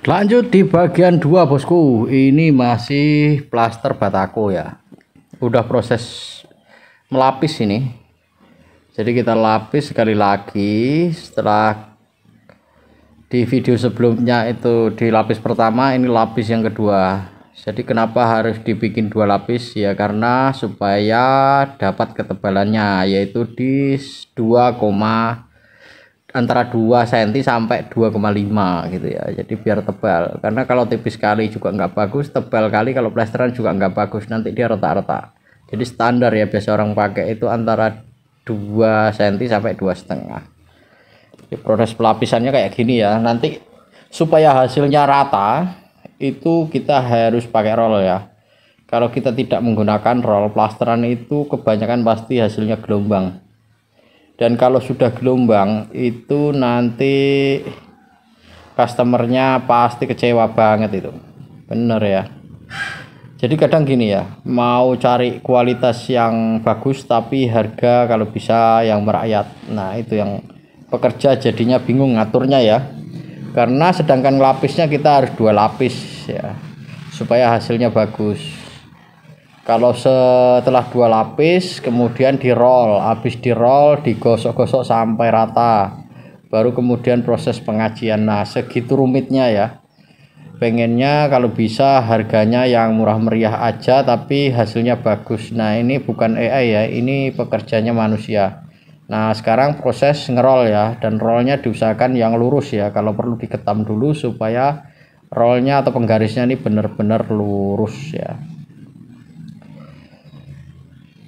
Lanjut di bagian 2 bosku. Ini masih plaster batako ya. Udah proses melapis ini. Jadi kita lapis sekali lagi. Setelah di video sebelumnya itu di lapis pertama, ini lapis yang kedua. Jadi kenapa harus dibikin 2 lapis ya, karena supaya dapat ketebalannya yaitu di 2, antara 2 cm sampai 2,5 gitu ya. Jadi biar tebal, karena kalau tipis kali juga nggak bagus, tebal kali kalau plesteran juga nggak bagus, nanti dia retak-retak. Jadi standar ya, biasa orang pakai itu antara 2 cm sampai 2,5. Jadi proses pelapisannya kayak gini ya. Nanti supaya hasilnya rata itu kita harus pakai roll ya. Kalau kita tidak menggunakan roll, plasteran itu kebanyakan pasti hasilnya gelombang. Dan kalau sudah gelombang itu nanti customernya pasti kecewa banget itu, bener ya. Jadi kadang gini ya, mau cari kualitas yang bagus tapi harga kalau bisa yang merakyat. Nah itu yang pekerja jadinya bingung ngaturnya ya, karena sedangkan lapisnya kita harus 2 lapis ya supaya hasilnya bagus. Kalau setelah 2 lapis kemudian di roll, habis di roll digosok-gosok sampai rata, baru kemudian proses pengajian. Nah segitu rumitnya ya. Pengennya kalau bisa harganya yang murah meriah aja tapi hasilnya bagus. Nah ini bukan AI ya, ini pekerjanya manusia. Nah sekarang proses ngerol ya, dan rollnya diusahakan yang lurus ya. Kalau perlu diketam dulu supaya rollnya atau penggarisnya ini benar-benar lurus ya.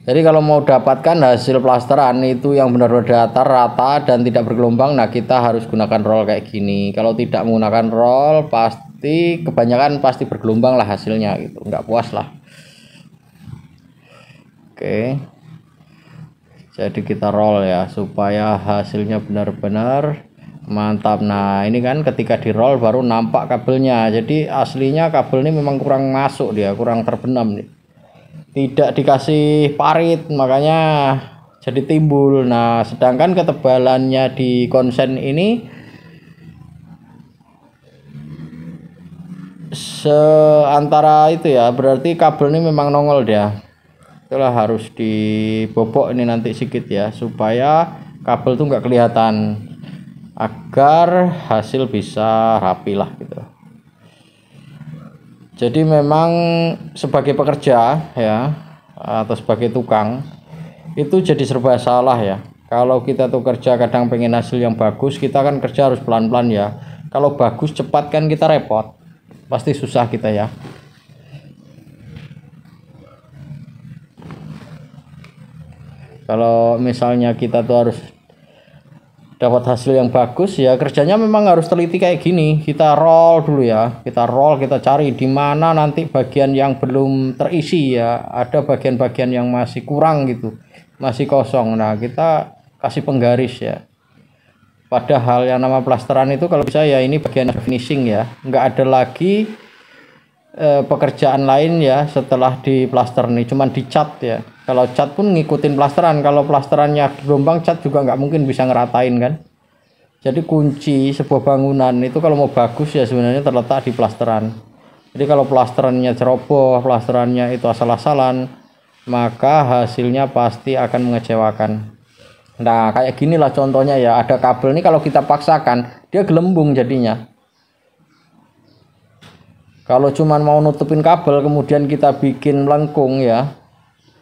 Jadi kalau mau dapatkan hasil plasteran itu yang benar-benar datar, rata dan tidak bergelombang, nah kita harus gunakan roll kayak gini. Kalau tidak menggunakan roll pasti kebanyakan pasti bergelombang lah hasilnya gitu, nggak puas lah. Oke, jadi kita roll ya supaya hasilnya benar-benar mantap. Nah ini kan ketika di roll baru nampak kabelnya. Jadi aslinya kabel ini memang kurang masuk, dia kurang terbenam nih, tidak dikasih parit makanya jadi timbul. Nah sedangkan ketebalannya di konsen ini seantara itu ya, berarti kabel ini memang nongol dia. Itulah harus dibobok ini nanti sedikit ya, supaya kabel tuh nggak kelihatan, agar hasil bisa rapi lah gitu. Jadi memang sebagai pekerja ya, atau sebagai tukang itu jadi serba salah ya. Kalau kita tuh kerja kadang pengen hasil yang bagus, kita kan kerja harus pelan-pelan ya. Kalau bagus cepat kan kita repot, pasti susah kita ya. Kalau misalnya kita tuh harus dapat hasil yang bagus ya, kerjanya memang harus teliti kayak gini. Kita roll dulu ya, kita roll, kita cari di mana nanti bagian yang belum terisi ya, ada bagian-bagian yang masih kurang gitu, masih kosong. Nah kita kasih penggaris ya. Padahal yang nama plasteran itu kalau bisa ya ini bagian finishing ya, nggak ada lagi pekerjaan lain ya setelah di plaster nih, cuman dicat ya. Kalau cat pun ngikutin plasteran, kalau plasterannya gelombang cat juga nggak mungkin bisa ngeratain kan. Jadi kunci sebuah bangunan itu kalau mau bagus ya sebenarnya terletak di plasteran. Jadi kalau plasterannya ceroboh, plasterannya itu asal-asalan, maka hasilnya pasti akan mengecewakan. Nah kayak ginilah contohnya ya, ada kabel nih kalau kita paksakan dia gelembung jadinya. Kalau cuman mau nutupin kabel kemudian kita bikin melengkung ya,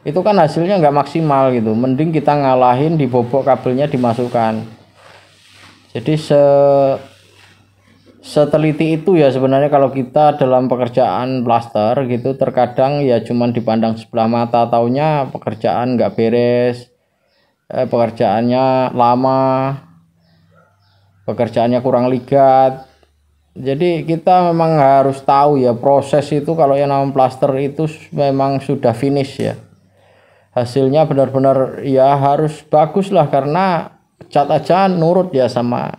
itu kan hasilnya nggak maksimal gitu. Mending kita ngalahin, dibobok kabelnya dimasukkan. Jadi seteliti itu ya sebenarnya kalau kita dalam pekerjaan plaster gitu, terkadang ya cuman dipandang sebelah mata, taunya pekerjaan nggak beres, pekerjaannya lama, pekerjaannya kurang ligat. Jadi kita memang harus tahu ya proses itu. Kalau yang namanya plaster itu memang sudah finish ya, hasilnya benar-benar ya harus bagus lah, karena cat aja nurut ya sama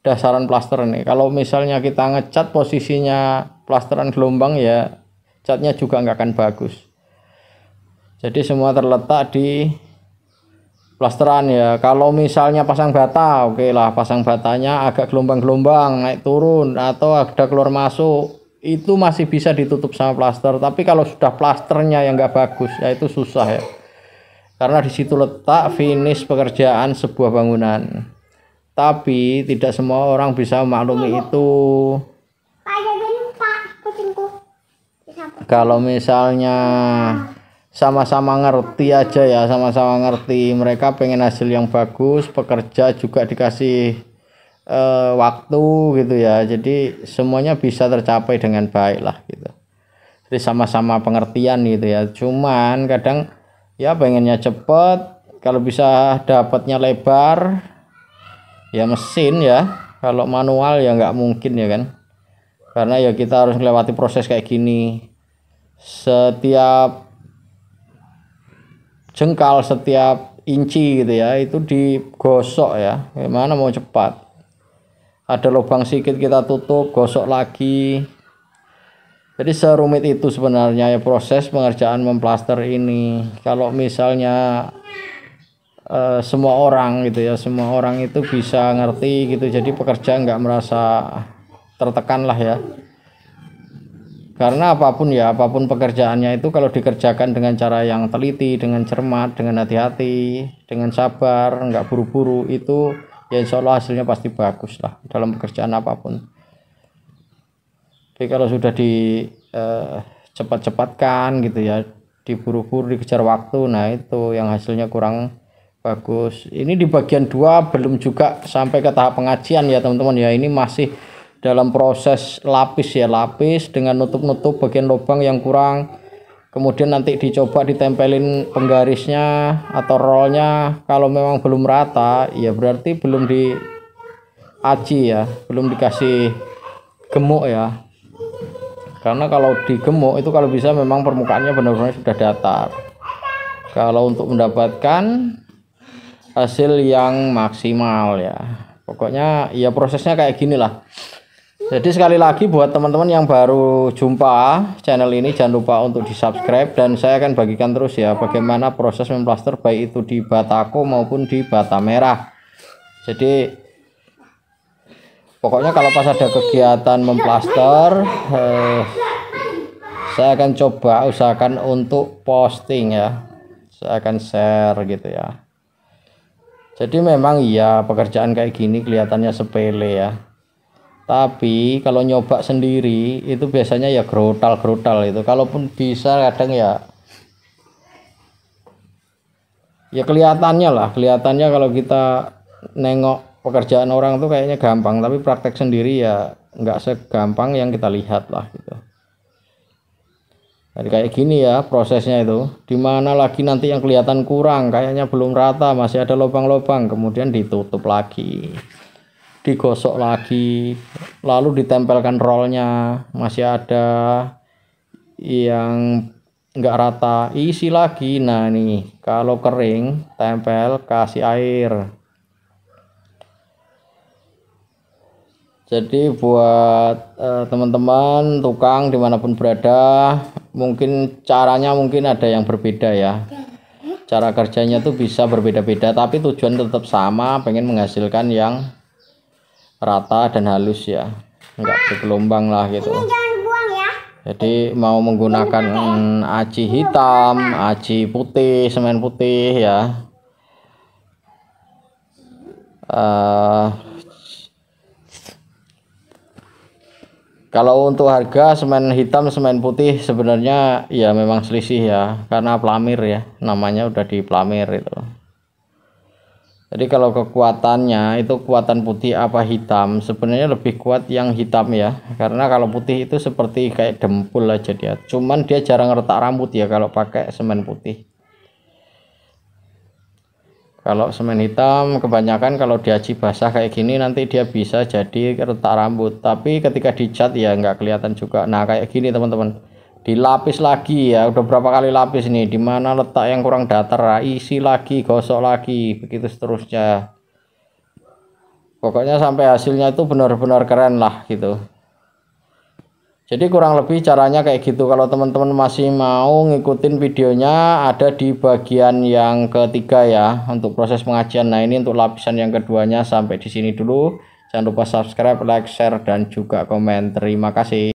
dasaran plaster nih. Kalau misalnya kita ngecat posisinya plasteran gelombang ya catnya juga nggak akan bagus. Jadi semua terletak di Plasteran ya. Kalau misalnya pasang bata, oke lah, pasang batanya agak gelombang-gelombang naik turun atau ada keluar masuk, itu masih bisa ditutup sama plaster. Tapi kalau sudah plasternya yang nggak bagus, ya itu susah ya. Karena di situ letak finish pekerjaan sebuah bangunan. Tapi tidak semua orang bisa memaklumi itu. Kalau misalnya sama-sama ngerti aja ya, sama-sama ngerti, mereka pengen hasil yang bagus, pekerja juga dikasih waktu gitu ya, jadi semuanya bisa tercapai dengan baik lah gitu. Jadi sama-sama pengertian gitu ya. Cuman kadang ya pengennya cepet, kalau bisa dapatnya lebar ya mesin ya. Kalau manual ya nggak mungkin ya kan, karena ya kita harus melewati proses kayak gini. Setiap jengkal, setiap inci gitu ya, itu digosok ya. Gimana mau cepat? Ada lubang sedikit kita tutup, gosok lagi. Jadi serumit itu sebenarnya ya proses pengerjaan memplaster ini. Kalau misalnya semua orang gitu ya, semua orang itu bisa ngerti gitu, jadi pekerja nggak merasa tertekan lah ya. Karena apapun ya, apapun pekerjaannya itu kalau dikerjakan dengan cara yang teliti, dengan cermat, dengan hati-hati, dengan sabar, nggak buru-buru, itu ya insya Allah hasilnya pasti bagus lah dalam pekerjaan apapun. Tapi kalau sudah di cepat-cepatkan gitu ya, diburu-buru, dikejar waktu, nah itu yang hasilnya kurang bagus. Ini di bagian 2 belum juga sampai ke tahap pengajian ya teman-teman ya. Ini masih dalam proses lapis ya, lapis dengan nutup-nutup bagian lubang yang kurang. Kemudian nanti dicoba ditempelin penggarisnya atau rollnya. Kalau memang belum rata ya berarti belum di aci ya, belum dikasih gemuk ya. Karena kalau digemuk itu kalau bisa memang permukaannya benar-benar sudah datar. Kalau untuk mendapatkan hasil yang maksimal ya, pokoknya ya prosesnya kayak gini lah. Jadi sekali lagi buat teman-teman yang baru jumpa channel ini, jangan lupa untuk di subscribe, dan saya akan bagikan terus ya bagaimana proses memplaster baik itu di batako maupun di bata merah. Jadi pokoknya kalau pas ada kegiatan memplaster, saya akan coba usahakan untuk posting ya, saya akan share gitu ya. Jadi memang iya pekerjaan kayak gini kelihatannya sepele ya, tapi kalau nyoba sendiri itu biasanya ya gerotal-gerotal itu. Kalaupun bisa kadang ya kelihatannya lah, kelihatannya kalau kita nengok pekerjaan orang tuh kayaknya gampang, tapi praktek sendiri ya nggak segampang yang kita lihat lah gitu. Jadi kayak gini ya prosesnya itu, dimana lagi nanti yang kelihatan kurang, kayaknya belum rata, masih ada lubang-lubang, kemudian ditutup lagi, digosok lagi, lalu ditempelkan rollnya, masih ada yang enggak rata, isi lagi. Nah nih kalau kering tempel, kasih air. Jadi buat teman-teman tukang dimanapun berada, mungkin caranya mungkin ada yang berbeda ya, cara kerjanya tuh bisa berbeda-beda, tapi tujuan tetap sama, pengen menghasilkan yang rata dan halus ya, nggak bergelombang lah gitu. Jadi mau menggunakan aci hitam, aci putih, semen putih ya, kalau untuk harga semen hitam, semen putih sebenarnya ya memang selisih ya, karena pelamir ya, namanya udah di pelamir itu. Jadi kalau kekuatannya itu kekuatan putih apa hitam, sebenarnya lebih kuat yang hitam ya, karena kalau putih itu seperti kayak dempul aja dia. Cuman dia jarang retak rambut ya kalau pakai semen putih. Kalau semen hitam kebanyakan kalau diaci basah kayak gini nanti dia bisa jadi retak rambut, tapi ketika dicat ya nggak kelihatan juga. Nah kayak gini teman-teman, dilapis lagi ya, udah berapa kali lapis nih, dimana letak yang kurang datar isi lagi, gosok lagi, begitu seterusnya. Pokoknya sampai hasilnya itu benar-benar keren lah gitu. Jadi kurang lebih caranya kayak gitu. Kalau teman-teman masih mau ngikutin videonya, ada di bagian yang ketiga ya untuk proses pengajian. Nah, ini untuk lapisan yang keduanya. Sampai di sini dulu. Jangan lupa subscribe, like, share, dan juga komen. Terima kasih.